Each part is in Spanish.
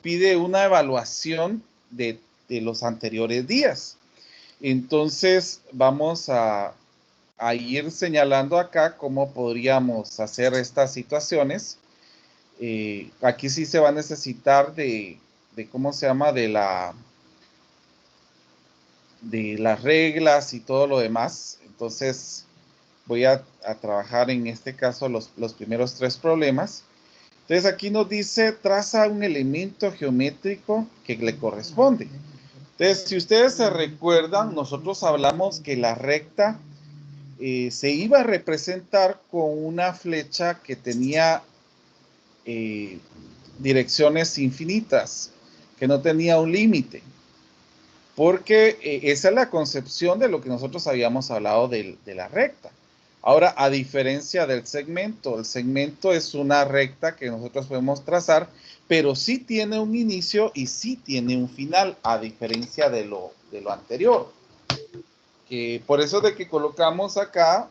pide una evaluación de los anteriores días. Entonces, vamos a ir señalando acá cómo podríamos hacer estas situaciones. Aquí sí se va a necesitar de ¿cómo se llama? De las reglas y todo lo demás. Entonces, voy a trabajar en este caso los primeros 3 problemas. Entonces, aquí nos dice, traza un elemento geométrico que le corresponde. Entonces, si ustedes se recuerdan, nosotros hablamos que la recta se iba a representar con una flecha que tenía direcciones infinitas, que no tenía un límite, porque esa es la concepción de lo que nosotros habíamos hablado de la recta. Ahora, a diferencia del segmento, el segmento es una recta que nosotros podemos trazar, pero sí tiene un inicio y sí tiene un final, a diferencia de lo anterior. Por eso de que colocamos acá,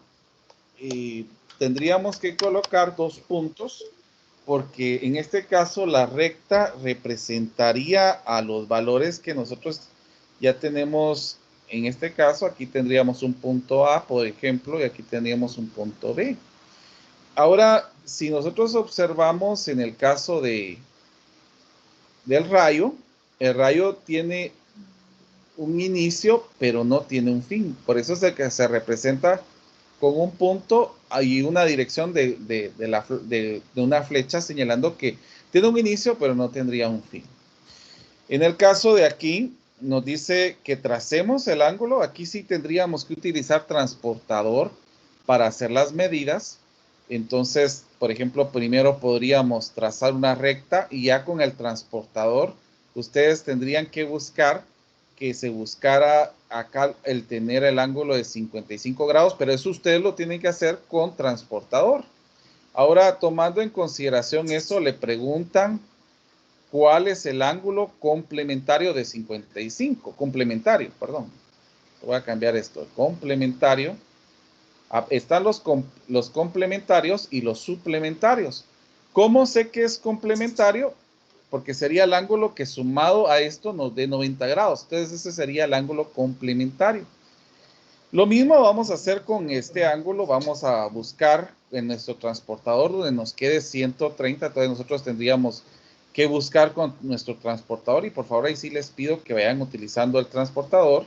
tendríamos que colocar 2 puntos, porque en este caso la recta representaría a los valores que nosotros ya tenemos. En este caso, aquí tendríamos un punto A, por ejemplo, y aquí tendríamos un punto B. Ahora, si nosotros observamos en el caso del rayo, el rayo tiene un inicio, pero no tiene un fin. Por eso es que se representa con un punto y una dirección de una flecha señalando que tiene un inicio, pero no tendría un fin. En el caso de aquí, nos dice que tracemos el ángulo. Aquí sí tendríamos que utilizar transportador para hacer las medidas. Entonces, por ejemplo, primero podríamos trazar una recta y ya con el transportador, ustedes tendrían que buscar que se buscara acá el tener el ángulo de 55 grados, pero eso ustedes lo tienen que hacer con transportador. Ahora, tomando en consideración eso, le preguntan cuál es el ángulo complementario de 55. Complementario, perdón. Voy a cambiar esto. Complementario. Están los complementarios y los suplementarios. ¿Cómo sé que es complementario? Porque sería el ángulo que sumado a esto nos dé 90 grados. Entonces ese sería el ángulo complementario. Lo mismo vamos a hacer con este ángulo. Vamos a buscar en nuestro transportador donde nos quede 130. Entonces nosotros tendríamos que buscar con nuestro transportador. Y por favor ahí sí les pido que vayan utilizando el transportador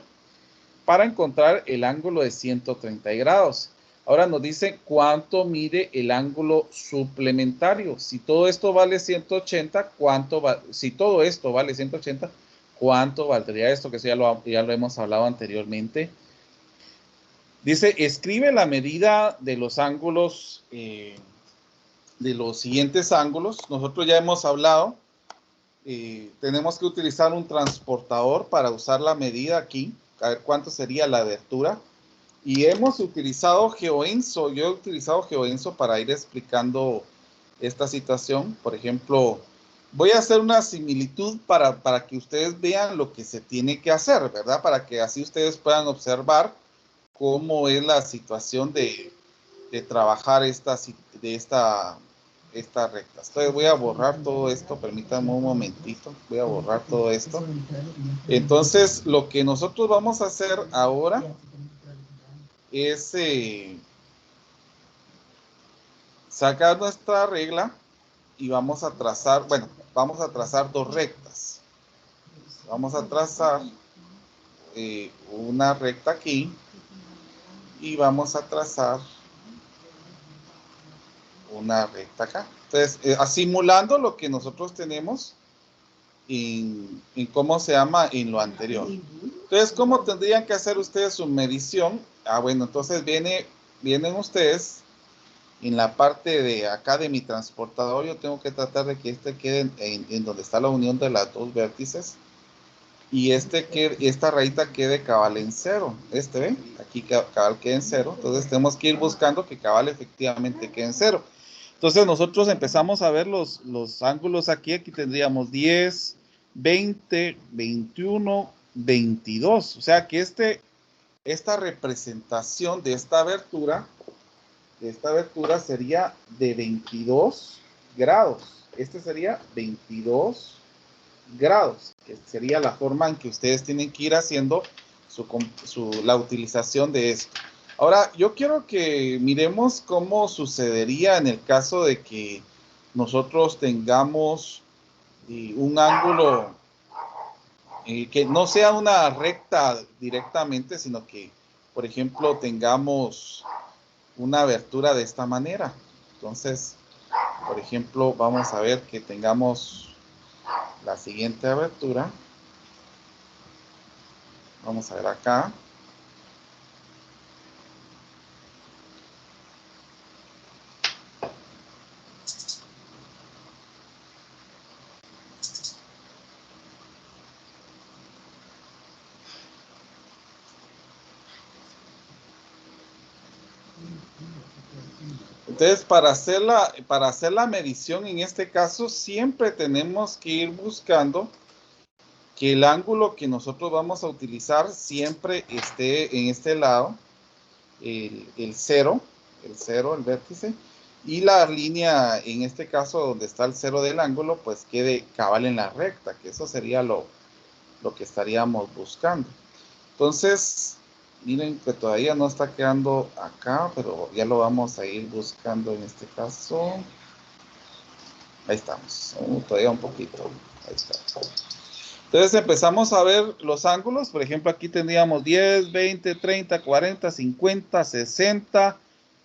para encontrar el ángulo de 130 grados. Ahora nos dice cuánto mide el ángulo suplementario. Si todo esto vale 180, si todo esto vale 180, ¿cuánto valdría esto? Que eso ya lo hemos hablado anteriormente. Dice, escribe la medida de los ángulos, de los siguientes ángulos. Nosotros ya hemos hablado, tenemos que utilizar un transportador para usar la medida aquí, a ver cuánto sería la abertura. Y hemos utilizado GeoEnso. Yo he utilizado GeoEnso para ir explicando esta situación. Por ejemplo, voy a hacer una similitud para que ustedes vean lo que se tiene que hacer, ¿verdad? Para que así ustedes puedan observar cómo es la situación de trabajar estas rectas. Entonces voy a borrar todo esto, permítanme un momentito, voy a borrar todo esto. Entonces, lo que nosotros vamos a hacer ahora es sacar nuestra regla y vamos a trazar, bueno, vamos a trazar 2 rectas. Vamos a trazar una recta aquí y vamos a trazar una recta acá. Entonces, simulando lo que nosotros tenemos en cómo se llama en lo anterior. Entonces, ¿cómo tendrían que hacer ustedes su medición? Bueno, entonces vienen ustedes en la parte de acá de mi transportador. Yo tengo que tratar de que este quede en donde está la unión de las 2 vértices. Y esta rayita quede cabal en 0. ¿Ven? Aquí cabal quede en 0. Entonces tenemos que ir buscando que cabal efectivamente quede en 0. Entonces nosotros empezamos a ver los ángulos aquí. Aquí tendríamos 10, 20, 21, 22. O sea que esta representación de esta abertura sería de 22 grados. Este sería 22 grados, que sería la forma en que ustedes tienen que ir haciendo la utilización de esto. Ahora, yo quiero que miremos cómo sucedería en el caso de que nosotros tengamos un ángulo que no sea una recta directamente, sino que, por ejemplo, tengamos una abertura de esta manera. Entonces, por ejemplo, vamos a ver que tengamos la siguiente abertura. Vamos a ver acá. Entonces, para hacer la medición en este caso, siempre tenemos que ir buscando que el ángulo que nosotros vamos a utilizar siempre esté en este lado, el cero, el vértice, y la línea, en este caso, donde está el cero del ángulo, pues quede cabal en la recta, que eso sería lo que estaríamos buscando. Entonces, miren que todavía no está quedando acá, pero ya lo vamos a ir buscando en este caso. Ahí estamos, todavía un poquito. Ahí está. Entonces empezamos a ver los ángulos. Por ejemplo, aquí tendríamos 10, 20, 30, 40, 50, 60,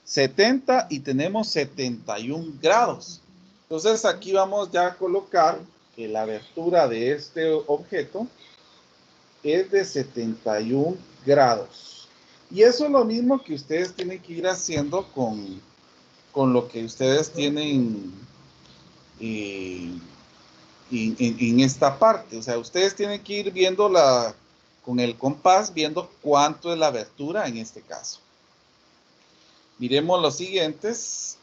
70 y tenemos 71 grados. Entonces aquí vamos ya a colocar que la abertura de este objeto es de 71 grados. Y eso es lo mismo que ustedes tienen que ir haciendo con lo que ustedes tienen en esta parte. O sea, ustedes tienen que ir viendo con el compás, viendo cuánto es la abertura en este caso. Miremos los siguientes.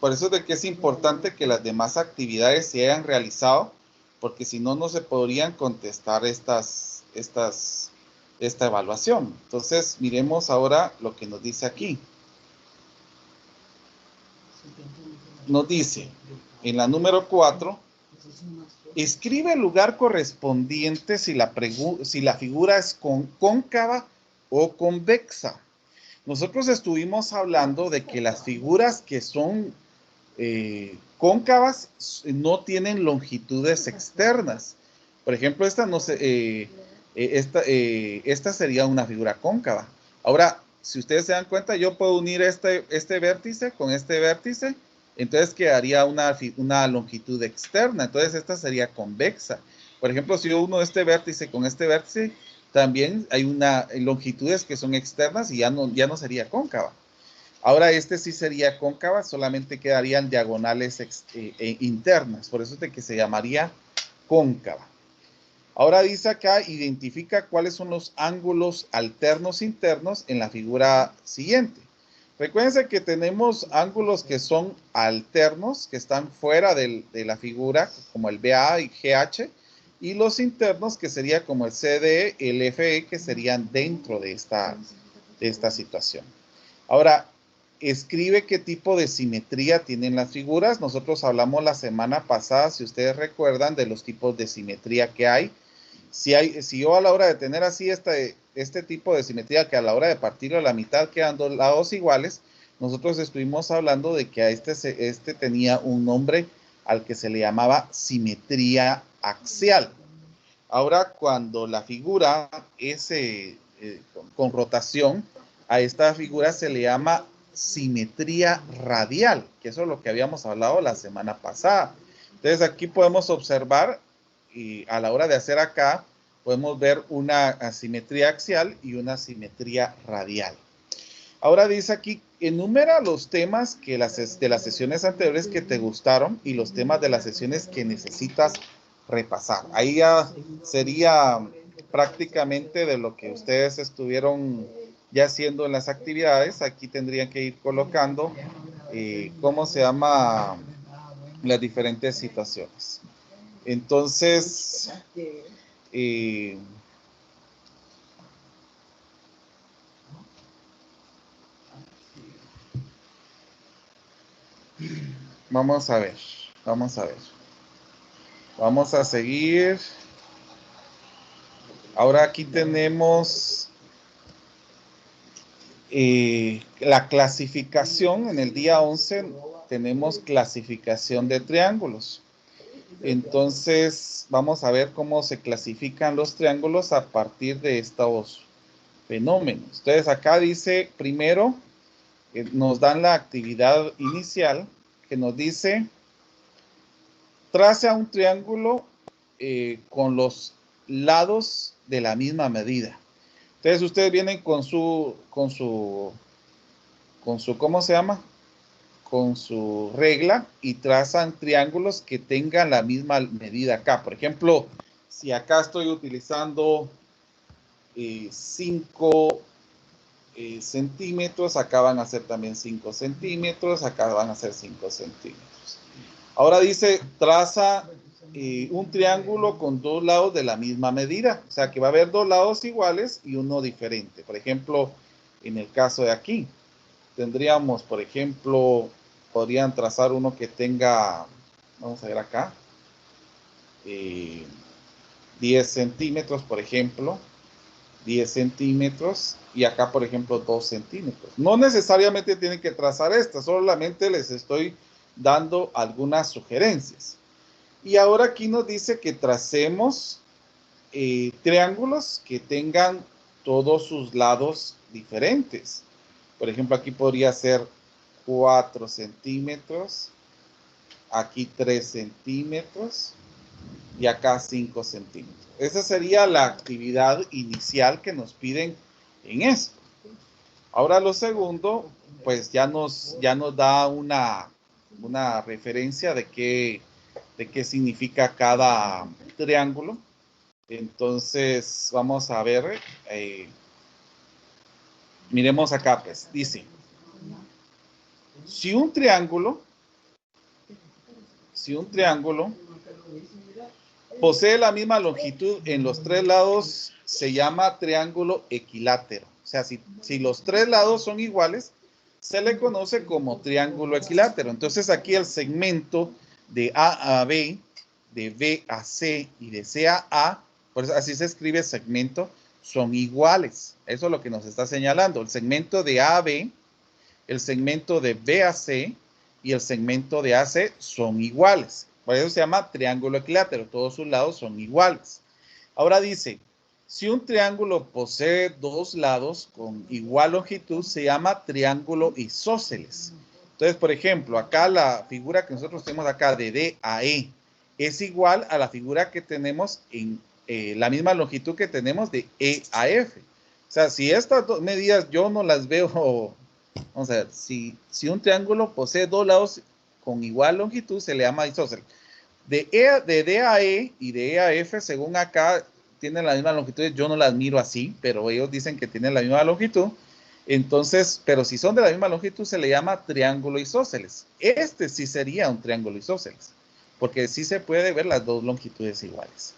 Por eso es de que es importante que las demás actividades se hayan realizado, porque si no, no se podrían contestar esta evaluación. Entonces, miremos ahora lo que nos dice aquí. Nos dice, en la número 4, escribe el lugar correspondiente si la figura es cóncava o convexa. Nosotros estuvimos hablando de que las figuras que son cóncavas no tienen longitudes externas. Por ejemplo, esta sería una figura cóncava. Ahora, si ustedes se dan cuenta, yo puedo unir este vértice con este vértice, entonces quedaría una longitud externa. Entonces, esta sería convexa. Por ejemplo, si yo uno este vértice con este vértice, también hay longitudes que son externas y ya no sería cóncava. Ahora este sí sería cóncava, solamente quedarían diagonales internas, por eso es de que se llamaría cóncava. Ahora dice acá, identifica cuáles son los ángulos alternos internos en la figura siguiente. Recuérdense que tenemos ángulos que son alternos, que están fuera de la figura, como el BA y GH, y los internos, que sería como el CDE y el FE, que serían dentro de esta situación. Ahora, escribe qué tipo de simetría tienen las figuras. Nosotros hablamos la semana pasada, si ustedes recuerdan, de los tipos de simetría que hay. Si yo a la hora de tener así este tipo de simetría, que a la hora de partirlo a la mitad quedan dos lados iguales, nosotros estuvimos hablando de que a este tenía un nombre al que se le llamaba simetría axial. Ahora, cuando la figura es con rotación, a esta figura se le llama simetría radial, que eso es lo que habíamos hablado la semana pasada. Entonces, aquí podemos observar, y a la hora de hacer acá, podemos ver una asimetría axial y una simetría radial. Ahora dice aquí, enumera los temas de las sesiones anteriores que te gustaron y los temas de las sesiones que necesitas repasar. Ahí ya sería prácticamente de lo que ustedes estuvieron ya haciendo en las actividades. Aquí tendrían que ir colocando, ¿cómo se llama? Las diferentes situaciones. Entonces, vamos a ver. Vamos a seguir. Ahora aquí tenemos la clasificación. En el día 11 tenemos clasificación de triángulos. Entonces, vamos a ver cómo se clasifican los triángulos a partir de estos fenómenos. Entonces, acá dice, primero, nos dan la actividad inicial, que nos dice, trace un triángulo con los lados de la misma medida. Entonces, ustedes vienen con su, ¿cómo se llama? Con su regla y trazan triángulos que tengan la misma medida acá. Por ejemplo, si acá estoy utilizando 5 centímetros, acá van a ser también 5 centímetros, acá van a ser 5 centímetros. Ahora dice, traza un triángulo con dos lados de la misma medida. O sea, que va a haber dos lados iguales y uno diferente. Por ejemplo, en el caso de aquí, tendríamos, por ejemplo, podrían trazar uno que tenga, vamos a ver acá, 10 centímetros, por ejemplo, 10 centímetros, y acá, por ejemplo, 2 centímetros. No necesariamente tienen que trazar esta, solamente les estoy dando algunas sugerencias. Y ahora aquí nos dice que tracemos triángulos que tengan todos sus lados diferentes. Por ejemplo, aquí podría ser 4 centímetros, aquí 3 centímetros y acá 5 centímetros. Esa sería la actividad inicial que nos piden en esto. Ahora lo segundo, pues ya nos da una referencia de qué significa cada triángulo. Entonces, vamos a ver, miremos acá, pues, dice, si un triángulo posee la misma longitud en los tres lados, se llama triángulo equilátero. O sea, si los tres lados son iguales, se le conoce como triángulo equilátero. Entonces, aquí el segmento de A a B, de B a C y de C a A, por eso así se escribe segmento, son iguales. Eso es lo que nos está señalando. El segmento de A a B, el segmento de B a C y el segmento de AC son iguales. Por eso se llama triángulo equilátero. Todos sus lados son iguales. Ahora dice, si un triángulo posee dos lados con igual longitud, se llama triángulo isósceles. Entonces, por ejemplo, acá la figura que nosotros tenemos acá de D a E es igual a la figura que tenemos en la misma longitud que tenemos de E a F. O sea, si estas dos medidas yo no las veo, vamos a ver, si un triángulo posee dos lados con igual longitud, se le llama isósceles. De D a E y de E a F, según acá, tienen la misma longitud. Yo no las miro así, pero ellos dicen que tienen la misma longitud. Entonces, pero si son de la misma longitud, se le llama triángulo isósceles. Este sí sería un triángulo isósceles, porque sí se puede ver las dos longitudes iguales.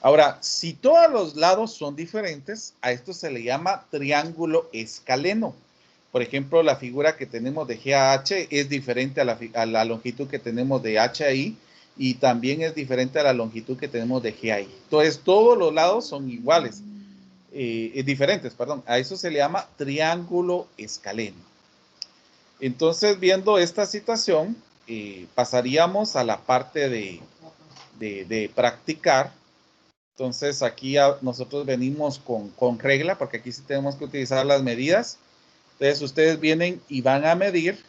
Ahora, si todos los lados son diferentes, a esto se le llama triángulo escaleno. Por ejemplo, la figura que tenemos de GAH es diferente a la longitud que tenemos de HI y también es diferente a la longitud que tenemos de GI. Entonces, todos los lados son iguales, diferentes, perdón. A eso se le llama triángulo escaleno. Entonces, viendo esta situación, pasaríamos a la parte de practicar. Entonces, aquí nosotros venimos con regla, porque aquí sí tenemos que utilizar las medidas. Entonces, ustedes vienen y van a medir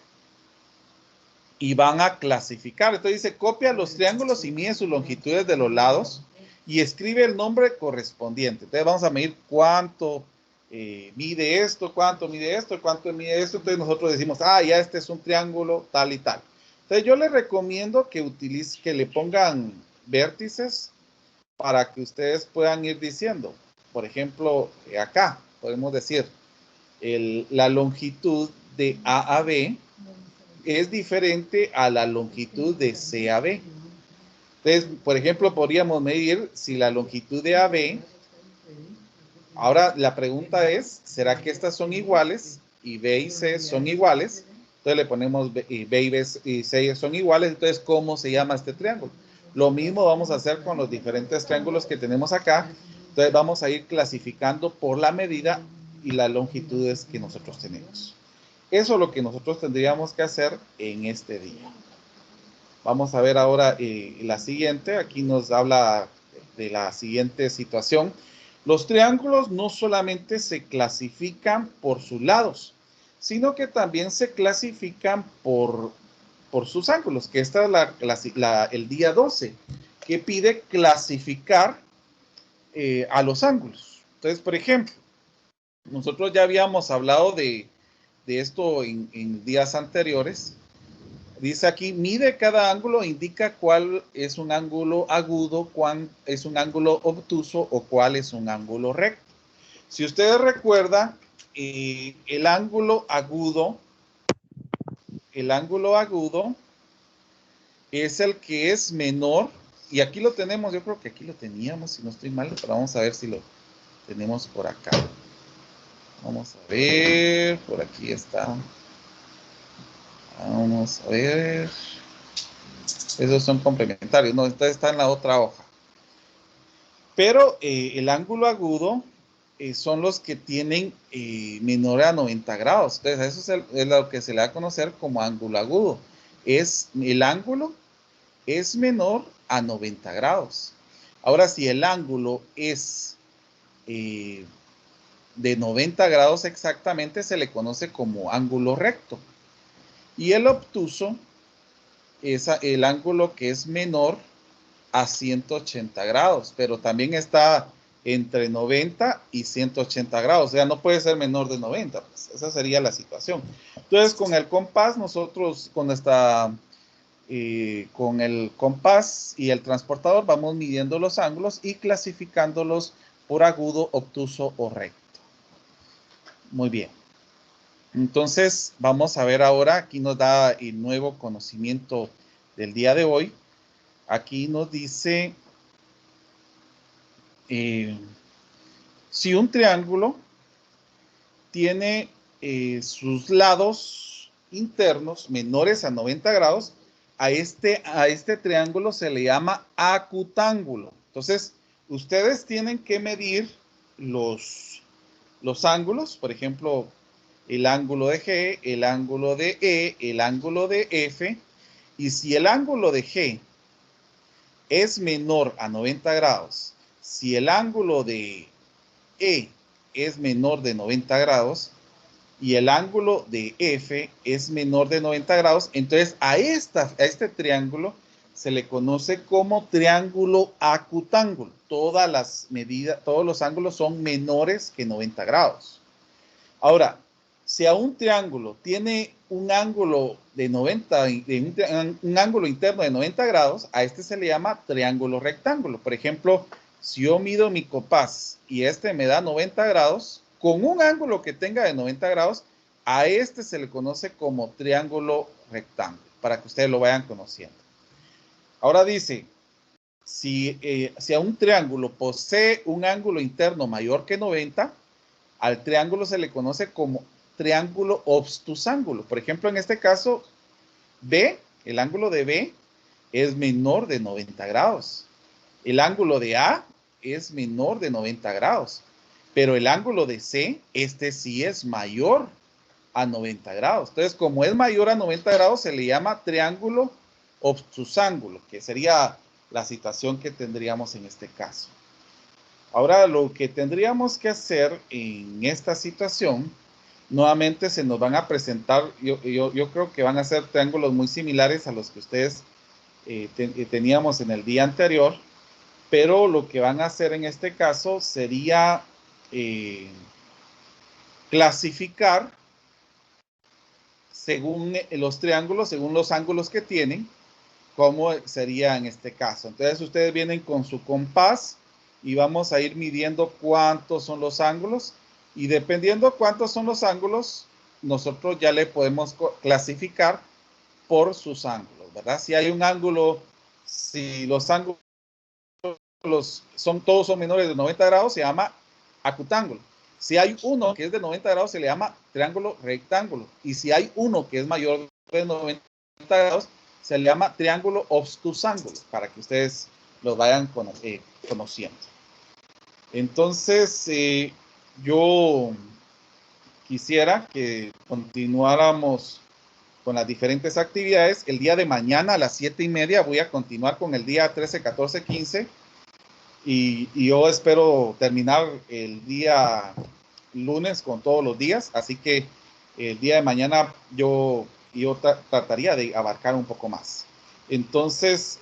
y van a clasificar. Entonces dice, copia los triángulos y mide sus longitudes de los lados y escribe el nombre correspondiente. Entonces vamos a medir cuánto mide esto, cuánto mide esto, cuánto mide esto. Entonces nosotros decimos, ya este es un triángulo tal y tal. Entonces yo les recomiendo que le pongan vértices para que ustedes puedan ir diciendo. Por ejemplo, acá podemos decir la longitud de A a B es diferente a la longitud de C a B. Entonces, por ejemplo, podríamos medir si la longitud de AB, ahora la pregunta es, ¿será que estas son iguales? Y B y C son iguales. Entonces le ponemos B y C son iguales. Entonces, ¿cómo se llama este triángulo? Lo mismo vamos a hacer con los diferentes triángulos que tenemos acá. Entonces vamos a ir clasificando por la medida y las longitudes que nosotros tenemos. Eso es lo que nosotros tendríamos que hacer en este día. Vamos a ver ahora la siguiente. Aquí nos habla de la siguiente situación. Los triángulos no solamente se clasifican por sus lados, sino que también se clasifican por sus ángulos, que esta es el día 12, que pide clasificar a los ángulos. Entonces, por ejemplo, nosotros ya habíamos hablado de esto en días anteriores. Dice aquí, mide cada ángulo, indica cuál es un ángulo agudo, cuál es un ángulo obtuso o cuál es un ángulo recto. Si ustedes recuerdan, el ángulo agudo es el que es menor, y aquí lo tenemos, yo creo que aquí lo teníamos, si no estoy mal, pero vamos a ver si lo tenemos por acá. Vamos a ver, por aquí está. Vamos a ver. Esos son complementarios, no, esta está en la otra hoja. Pero el ángulo agudo son los que tienen menor a 90 grados. Entonces, eso es lo que se le da a conocer como ángulo agudo. El ángulo es menor a 90 grados. Ahora, si el ángulo es de 90 grados exactamente, se le conoce como ángulo recto. Y el obtuso es el ángulo que es menor a 180 grados, pero también está entre 90 y 180 grados, o sea, no puede ser menor de 90, pues esa sería la situación. Entonces, con el compás, nosotros con el compás y el transportador vamos midiendo los ángulos y clasificándolos por agudo, obtuso o recto. Muy bien. Entonces, vamos a ver ahora, aquí nos da el nuevo conocimiento del día de hoy. Aquí nos dice, si un triángulo tiene sus lados internos menores a 90 grados, a este triángulo se le llama acutángulo. Entonces, ustedes tienen que medir los ángulos, por ejemplo, el ángulo de G, el ángulo de E, el ángulo de F, y si el ángulo de G es menor a 90 grados, si el ángulo de E es menor de 90 grados y el ángulo de F es menor de 90 grados, entonces a este triángulo se le conoce como triángulo acutángulo. Todas las medidas, todos los ángulos son menores que 90 grados. Ahora, si a un triángulo tiene un ángulo de 90, un ángulo interno de 90 grados, a este se le llama triángulo rectángulo. Por ejemplo, si yo mido mi compás y este me da 90 grados, con un ángulo que tenga de 90 grados, a este se le conoce como triángulo rectángulo, para que ustedes lo vayan conociendo. Ahora dice, si a un triángulo posee un ángulo interno mayor que 90, al triángulo se le conoce como triángulo obtusángulo. Por ejemplo, en este caso, B, el ángulo de B es menor de 90 grados. El ángulo de A es menor de 90 grados. Pero el ángulo de C, este sí es mayor a 90 grados. Entonces, como es mayor a 90 grados, se le llama triángulo obtusángulo, que sería la situación que tendríamos en este caso. Ahora, lo que tendríamos que hacer en esta situación, nuevamente se nos van a presentar, yo creo que van a ser triángulos muy similares a los que ustedes teníamos en el día anterior, pero lo que van a hacer en este caso sería clasificar según los triángulos, según los ángulos que tienen, cómo sería en este caso. Entonces ustedes vienen con su compás y vamos a ir midiendo cuántos son los ángulos, y dependiendo cuántos son los ángulos, nosotros ya le podemos clasificar por sus ángulos, ¿verdad? Si hay un ángulo, si los ángulos todos son menores de 90 grados, se llama acutángulo. Si hay uno que es de 90 grados, se le llama triángulo rectángulo. Y si hay uno que es mayor de 90 grados, se le llama triángulo obtus ángulo, para que ustedes lo vayan conociendo. Entonces, yo quisiera que continuáramos con las diferentes actividades. El día de mañana a las 7:30 voy a continuar con el día 13, 14, 15. Y yo espero terminar el día lunes con todos los días. Así que el día de mañana yo trataría de abarcar un poco más. Entonces,